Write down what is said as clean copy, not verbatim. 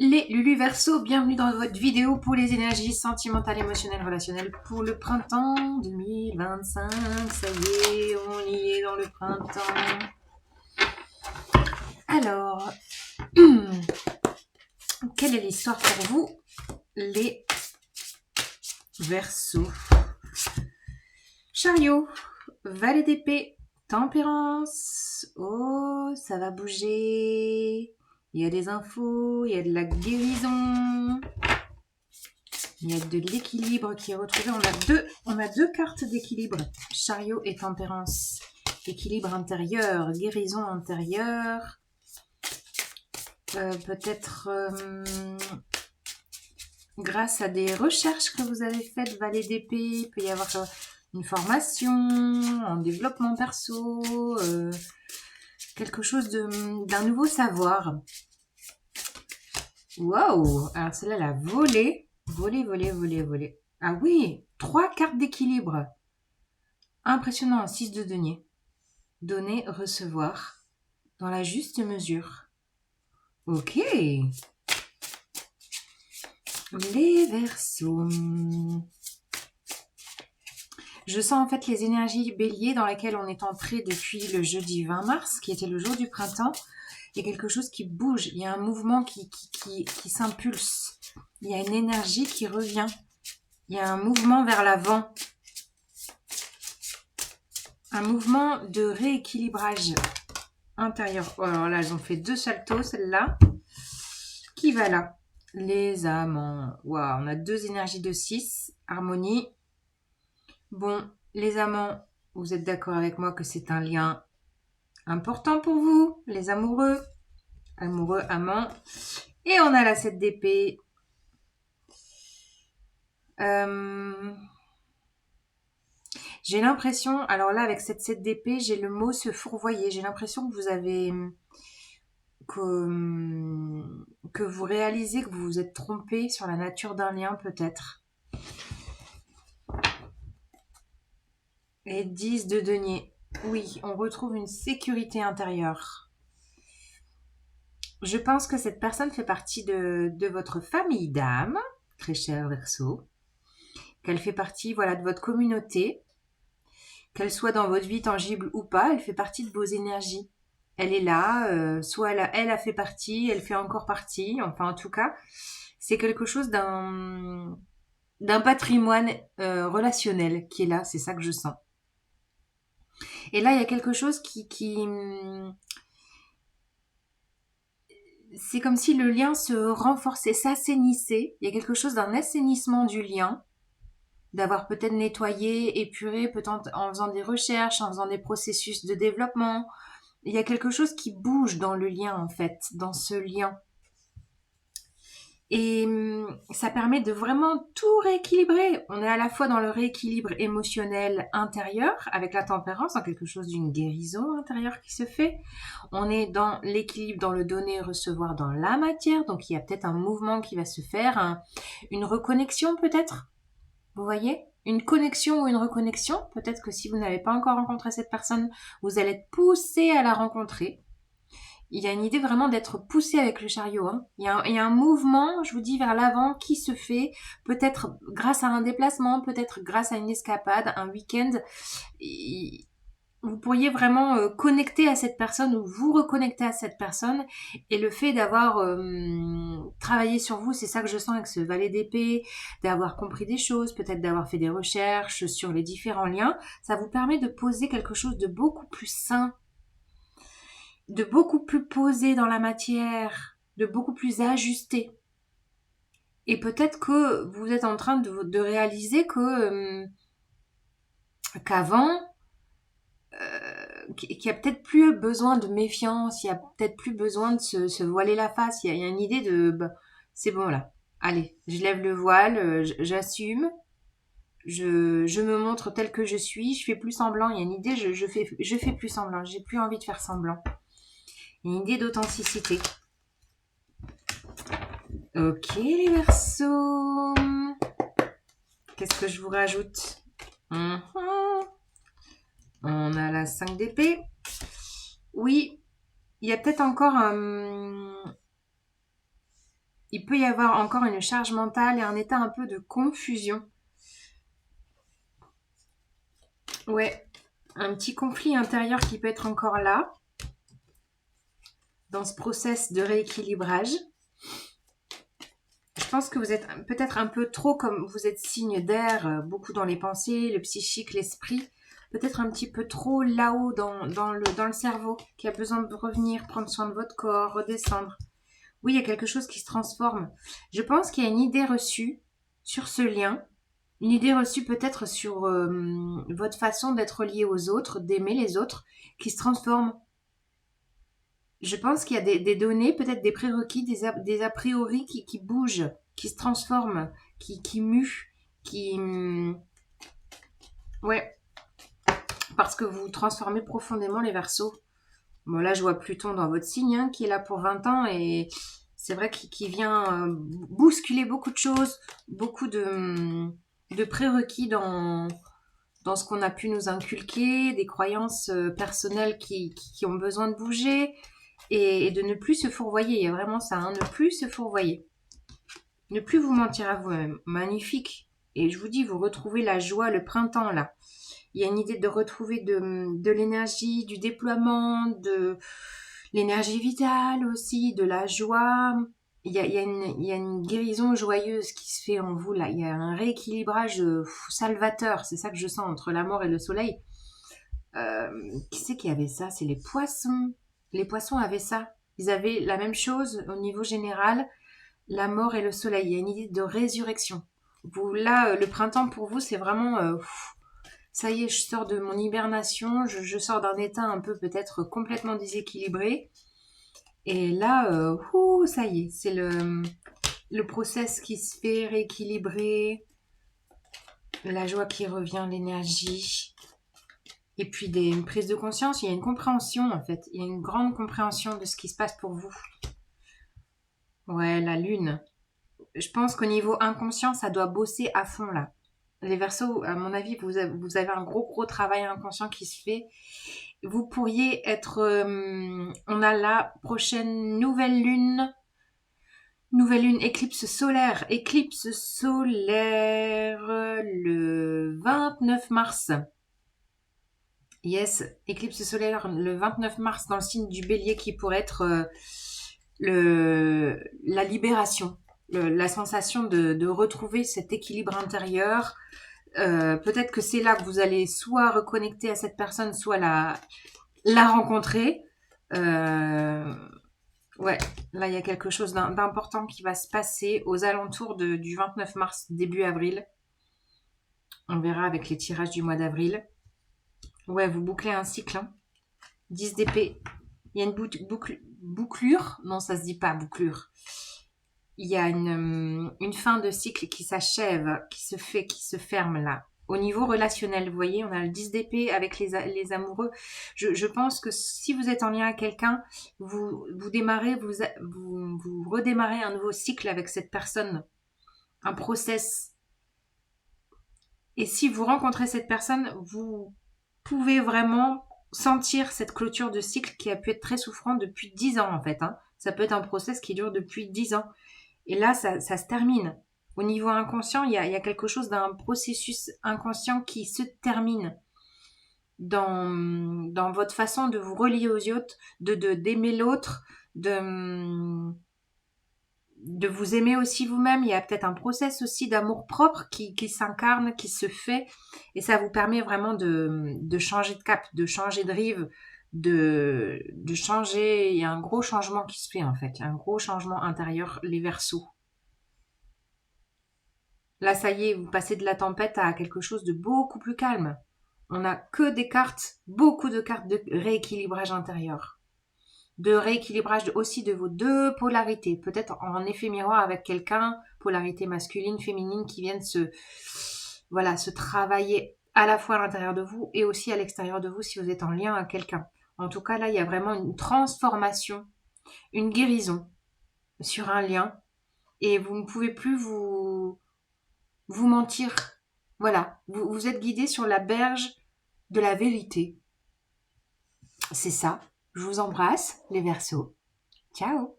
Les Lulu Verseau, bienvenue dans votre vidéo pour les énergies sentimentales, émotionnelles, relationnelles pour le printemps 2025. Ça y est, on y est dans le printemps. Alors, quelle est l'histoire pour vous, les Verseaux? Chariot, valet d'épée, tempérance. Oh, ça va bouger. Il y a des infos, il y a de la guérison. Il y a de l'équilibre qui est retrouvé. On a deux cartes d'équilibre. Chariot et tempérance. Équilibre intérieur, guérison intérieure. Peut-être grâce à des recherches que vous avez faites, valet d'épée, il peut y avoir une formation en développement perso, quelque chose d'un nouveau savoir. Waouh! Alors celle-là, elle a volé. Volé. Ah oui, 3 cartes d'équilibre. Impressionnant, 6 de denier. Donner, recevoir, dans la juste mesure. Ok. Les Verseaux. Je sens en fait les énergies bélier dans lesquelles on est entré depuis le jeudi 20 mars, qui était le jour du printemps. Il y a quelque chose qui bouge, il y a un mouvement qui s'impulse. Il y a une énergie qui revient. Il y a un mouvement vers l'avant. Un mouvement de rééquilibrage intérieur. Oh, alors là, elles ont fait 2 saltos, celle-là. Qui va là? Les amants. Waouh, on a 2 énergies de 6. Harmonie. Bon, les amants, vous êtes d'accord avec moi que c'est un lien important pour vous, les amoureux. Amoureux, amants. Et on a la 7 d'épée. J'ai l'impression, alors là, avec cette 7 d'épée, j'ai le mot se fourvoyer. J'ai l'impression que vous avez... que vous réalisez que vous vous êtes trompé sur la nature d'un lien, peut-être. Et 10 de denier. Oui, on retrouve une sécurité intérieure. Je pense que cette personne fait partie de votre famille d'âme, très cher Verseau. Qu'elle fait partie, voilà, de votre communauté. Qu'elle soit dans votre vie tangible ou pas, elle fait partie de vos énergies. Elle est là, soit elle a fait partie, elle fait encore partie, enfin en tout cas, c'est quelque chose d'un patrimoine relationnel qui est là, c'est ça que je sens. Et là, il y a quelque chose c'est comme si le lien se renforçait, s'assainissait. Il y a quelque chose d'un assainissement du lien, d'avoir peut-être nettoyé, épuré, peut-être en faisant des recherches, en faisant des processus de développement. Il y a quelque chose qui bouge dans le lien, en fait, dans ce lien. Et ça permet de vraiment tout rééquilibrer. On est à la fois dans le rééquilibre émotionnel intérieur, avec la tempérance, dans quelque chose d'une guérison intérieure qui se fait. On est dans l'équilibre, dans le donner, recevoir dans la matière. Donc il y a peut-être un mouvement qui va se faire, une reconnexion peut-être. Vous voyez? Une connexion ou une reconnexion. Peut-être que si vous n'avez pas encore rencontré cette personne, vous allez être poussé à la rencontrer. Il y a une idée vraiment d'être poussé avec le chariot. Hein. Il y a un mouvement, je vous dis, vers l'avant qui se fait, peut-être grâce à un déplacement, peut-être grâce à une escapade, un week-end. Vous pourriez vraiment connecter à cette personne ou vous reconnecter à cette personne. Et le fait d'avoir travaillé sur vous, c'est ça que je sens avec ce valet d'épée, d'avoir compris des choses, peut-être d'avoir fait des recherches sur les différents liens, ça vous permet de poser quelque chose de beaucoup plus sain, de beaucoup plus posé dans la matière, de beaucoup plus ajusté. Et peut-être que vous êtes en train de réaliser que qu'avant, qu'il y a peut-être plus besoin de méfiance, il y a peut-être plus besoin de se voiler la face. Il y a une idée de bah, c'est bon là, allez, je lève le voile, j'assume, je me montre tel que je suis, je fais plus semblant. Il y a une idée, je fais plus semblant, j'ai plus envie de faire semblant. Il y a une idée d'authenticité. Ok les Verseaux. Qu'est-ce que je vous rajoute? On a la 5 d'épée. Oui, il y a peut-être encore il peut y avoir encore une charge mentale et un état un peu de confusion. Ouais, un petit conflit intérieur qui peut être encore là, dans ce process de rééquilibrage. Je pense que vous êtes peut-être un peu trop, comme vous êtes signe d'air, beaucoup dans les pensées, le psychique, l'esprit, peut-être un petit peu trop là-haut dans le cerveau, qui a besoin de revenir, prendre soin de votre corps, redescendre. Oui, il y a quelque chose qui se transforme. Je pense qu'il y a une idée reçue sur ce lien, une idée reçue peut-être sur votre façon d'être lié aux autres, d'aimer les autres, qui se transforme. Je pense qu'il y a des données, peut-être des prérequis, des a priori qui bougent, qui se transforment, qui muent, Ouais, parce que vous transformez profondément les Verseaux. Bon, là, je vois Pluton dans votre signe, hein, qui est là pour 20 ans, et c'est vrai qu'il vient bousculer beaucoup de choses, beaucoup de prérequis dans ce qu'on a pu nous inculquer, des croyances personnelles qui ont besoin de bouger, et de ne plus se fourvoyer. Il y a vraiment ça, hein, ne plus se fourvoyer. Ne plus vous mentir à vous-même. Magnifique. Et je vous dis, vous retrouvez la joie, le printemps là. Il y a une idée de retrouver de l'énergie, du déploiement, de l'énergie vitale aussi, de la joie. Il y a une guérison joyeuse qui se fait en vous là. Il y a un rééquilibrage salvateur. C'est ça que je sens entre la mort et le soleil. Qui c'est qui avait ça? C'est les poissons. Les poissons avaient ça. Ils avaient la même chose au niveau général, la mort et le soleil. Il y a une idée de résurrection. Vous, là, le printemps pour vous, c'est vraiment ça y est, je sors de mon hibernation, je sors d'un état un peu peut-être complètement déséquilibré. Et là, ça y est, c'est le process qui se fait rééquilibrer, la joie qui revient, l'énergie. Et puis une prise de conscience, il y a une compréhension en fait. Il y a une grande compréhension de ce qui se passe pour vous. Ouais, la lune. Je pense qu'au niveau inconscient, ça doit bosser à fond là. Les Verseaux, à mon avis, vous avez un gros travail inconscient qui se fait. Vous pourriez être... on a la prochaine nouvelle lune, éclipse solaire le 29 mars. Yes, éclipse solaire le 29 mars dans le signe du Bélier qui pourrait être la libération, la sensation de retrouver cet équilibre intérieur. Peut-être que c'est là que vous allez soit reconnecter à cette personne, soit la rencontrer. Ouais, là il y a quelque chose d'important qui va se passer aux alentours du 29 mars, début avril. On verra avec les tirages du mois d'avril. Ouais, vous bouclez un cycle. Hein. 10 d'épée. Il y a une bouclure. Non, ça se dit pas bouclure. Il y a une fin de cycle qui s'achève, qui se ferme là. Au niveau relationnel, vous voyez, on a le 10 d'épée avec les amoureux. Je pense que si vous êtes en lien avec quelqu'un, vous redémarrez un nouveau cycle avec cette personne, un process. Et si vous rencontrez cette personne, vous pouvez vraiment sentir cette clôture de cycle qui a pu être très souffrant depuis 10 ans en fait. Hein. Ça peut être un process qui dure depuis 10 ans. Et là, ça se termine. Au niveau inconscient, il y a quelque chose d'un processus inconscient qui se termine dans votre façon de vous relier aux autres, d'aimer l'autre, de vous aimer aussi vous-même. Il y a peut-être un process aussi d'amour propre qui s'incarne, qui se fait. Et ça vous permet vraiment de changer de cap, de changer de rive, de changer. Il y a un gros changement qui se fait en fait. Il y a un gros changement intérieur, les Verseaux. Là, ça y est, vous passez de la tempête à quelque chose de beaucoup plus calme. On n'a que des cartes, beaucoup de cartes de rééquilibrage intérieur. De rééquilibrage aussi de vos deux polarités. Peut-être en effet miroir avec quelqu'un, polarité masculine, féminine, qui viennent se travailler à la fois à l'intérieur de vous et aussi à l'extérieur de vous si vous êtes en lien avec quelqu'un. En tout cas, là, il y a vraiment une transformation, une guérison sur un lien. Et vous ne pouvez plus vous mentir. Voilà, vous êtes guidé sur la berge de la vérité. C'est ça. Je vous embrasse, les Verseaux. Ciao.